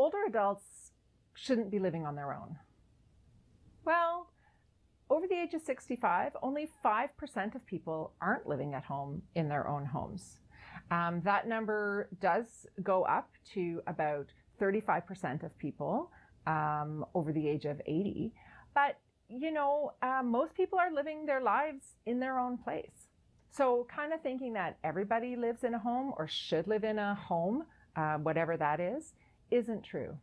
older adults shouldn't be living on their own. Well, over the age of 65, only 5% of people aren't living at home in their own homes. That number does go up to about 35% of people over the age of 80. But, most people are living their lives in their own place. So kind of thinking that everybody lives in a home or should live in a home, whatever that is, isn't true.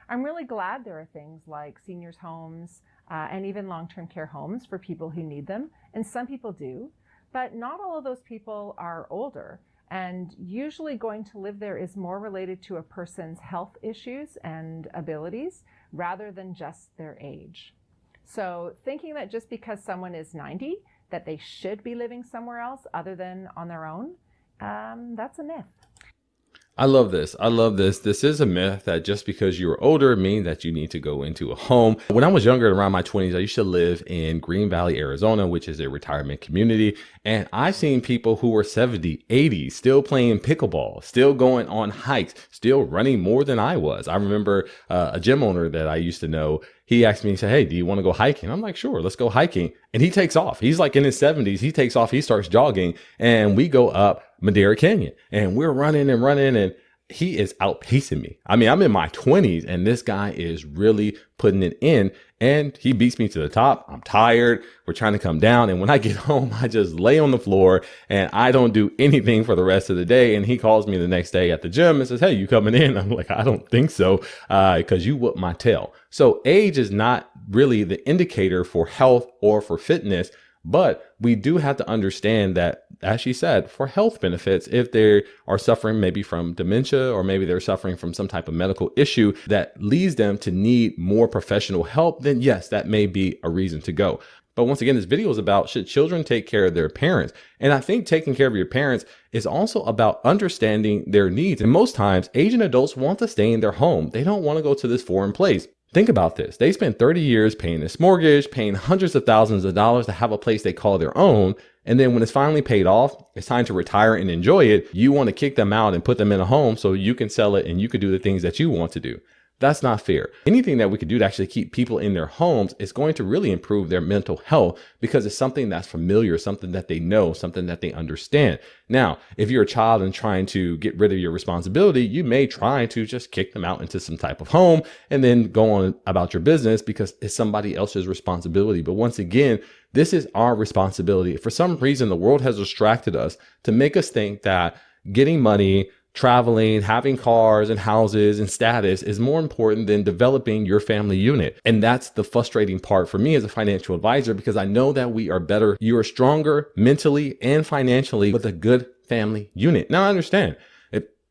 I'm really glad there are things like seniors' homes and even long-term care homes for people who need them. And some people do, but not all of those people are older. And usually going to live there is more related to a person's health issues and abilities rather than just their age. So thinking that just because someone is 90, that they should be living somewhere else other than on their own, that's a myth. I love this. I love this. This is a myth that just because you're older means that you need to go into a home. When I was younger, around my 20s, I used to live in Green Valley, Arizona, which is a retirement community. And I've seen people who were 70, 80, still playing pickleball, still going on hikes, still running more than I was. I remember a gym owner that I used to know. He asked me, he said, "Hey, do you want to go hiking?" I'm like, "Sure, let's go hiking." And he takes off. He's like in his 70s. He takes off. He starts jogging and we go up Madera Canyon and we're running and he is outpacing me. I mean, I'm in my 20s and this guy is really putting it in and he beats me to the top. I'm tired. We're trying to come down. And when I get home, I just lay on the floor and I don't do anything for the rest of the day. And he calls me the next day at the gym and says, "Hey, you coming in?" I'm like, "I don't think so, because you whooped my tail." So age is not really the indicator for health or for fitness. But we do have to understand that, as she said, for health benefits, if they are suffering maybe from dementia or maybe they're suffering from some type of medical issue that leads them to need more professional help, then yes, that may be a reason to go. But once again, this video is about, should children take care of their parents? And I think taking care of your parents is also about understanding their needs. And most times, Asian adults want to stay in their home. They don't want to go to this foreign place. Think about this. They spent 30 years paying this mortgage, paying hundreds of thousands of dollars to have a place they call their own. And then when it's finally paid off, it's time to retire and enjoy it. You want to kick them out and put them in a home so you can sell it and you can do the things that you want to do. That's not fair. Anything that we could do to actually keep people in their homes is going to really improve their mental health because it's something that's familiar, something that they know, something that they understand. Now, if you're a child and trying to get rid of your responsibility, you may try to just kick them out into some type of home and then go on about your business because it's somebody else's responsibility. But once again, this is our responsibility. For some reason, the world has distracted us to make us think that getting money, traveling, having cars and houses and status is more important than developing your family unit. And that's the frustrating part for me as a financial advisor, because I know that we are better. You are stronger mentally and financially with a good family unit. Now I understand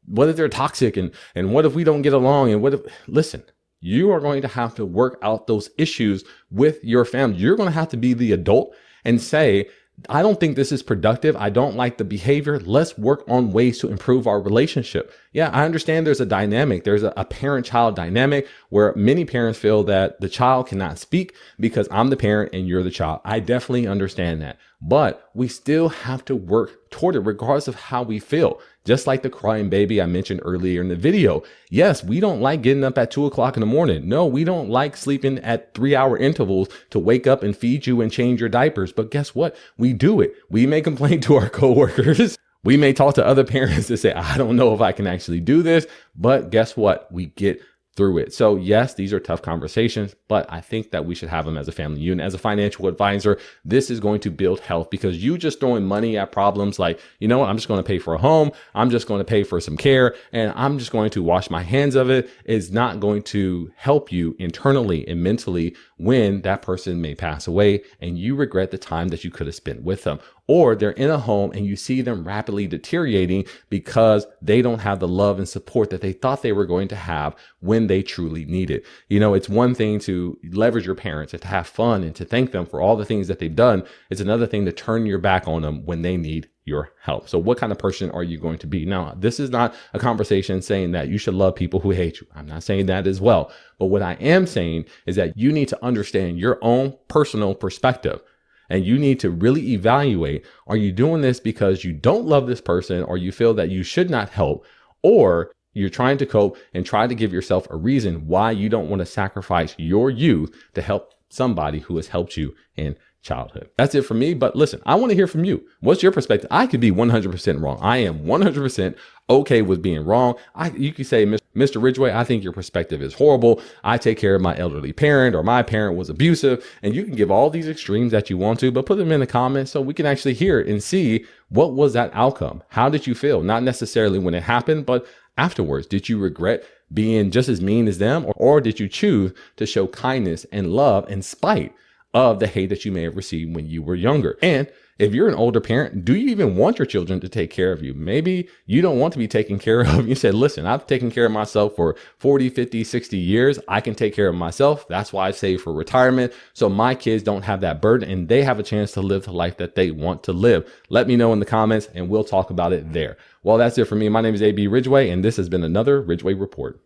what if they're toxic and what if we don't get along and listen, you are going to have to work out those issues with your family. You're going to have to be the adult and say, "I don't think this is productive. I don't like the behavior. Let's work on ways to improve our relationship." Yeah, I understand there's a dynamic. There's a parent-child dynamic where many parents feel that the child cannot speak because I'm the parent and you're the child. I definitely understand that. But we still have to work toward it regardless of how we feel. Just like the crying baby I mentioned earlier in the video. Yes, we don't like getting up at 2 o'clock in the morning. No, we don't like sleeping at 3-hour intervals to wake up and feed you and change your diapers. But guess what? We do it. We may complain to our coworkers. We may talk to other parents to say, "I don't know if I can actually do this." But guess what? We get through it. So yes, these are tough conversations, but I think that we should have them as a family unit. As a financial advisor, this is going to build health, because you just throwing money at problems like, you know what, I'm just going to pay for a home, I'm just going to pay for some care, and I'm just going to wash my hands of it, is not going to help you internally and mentally when that person may pass away and you regret the time that you could have spent with them. Or they're in a home and you see them rapidly deteriorating because they don't have the love and support that they thought they were going to have when they truly need it. You know, it's one thing to leverage your parents and to have fun and to thank them for all the things that they've done. It's another thing to turn your back on them when they need your help. So what kind of person are you going to be? Now, this is not a conversation saying that you should love people who hate you. I'm not saying that as well. But what I am saying is that you need to understand your own personal perspective. And you need to really evaluate, are you doing this because you don't love this person or you feel that you should not help? Or You're trying to cope and try to give yourself a reason why you don't want to sacrifice your youth to help somebody who has helped you in childhood. That's it for me. But listen, I want to hear from you. What's your perspective? I could be 100% wrong. I am 100% okay with being wrong. You could say, Mr. Ridgeway, I think your perspective is horrible. I take care of my elderly parent, or my parent was abusive. And you can give all these extremes that you want to, but put them in the comments so we can actually hear it and see what was that outcome. How did you feel? Not necessarily when it happened, but afterwards. Did you regret being just as mean as them, or did you choose to show kindness and love in spite of the hate that you may have received when you were younger? And if you're an older parent, do you even want your children to take care of you? Maybe you don't want to be taken care of. You said, listen, I've taken care of myself for 40, 50, 60 years. I can take care of myself. That's why I save for retirement. So my kids don't have that burden and they have a chance to live the life that they want to live. Let me know in the comments and we'll talk about it there. Well, that's it for me. My name is AB Ridgeway, and this has been another Ridgeway Report.